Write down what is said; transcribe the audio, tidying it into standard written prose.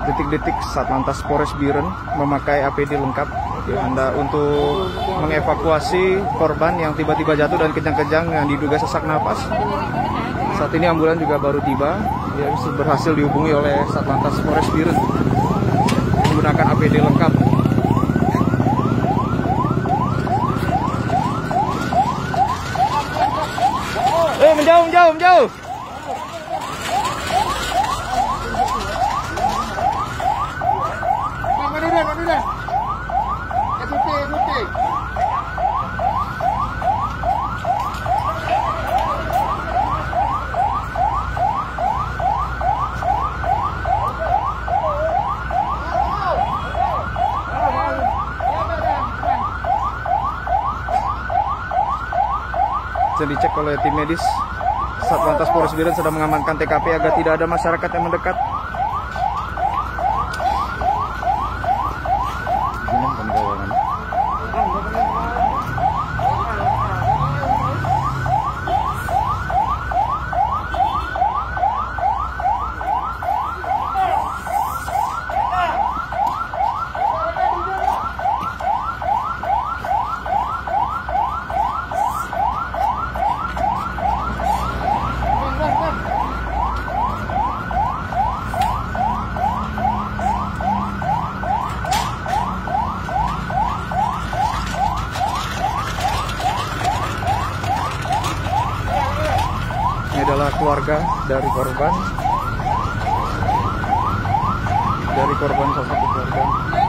detik-detik Satlantas Polres Biren memakai APD lengkap Anda untuk mengevakuasi korban yang tiba-tiba jatuh dan kejang-kejang yang diduga sesak napas. Saat ini ambulan juga baru tiba, dia berhasil dihubungi oleh Satlantas Polres Biren menggunakan APD lengkap. Menjauh. Mana dah? Putih. Jadi dicek oleh tim medis. Satlantas Polres Biren sedang mengamankan TKP agar tidak ada masyarakat yang mendekat. Ini adalah keluarga dari korban salah satu keluarga.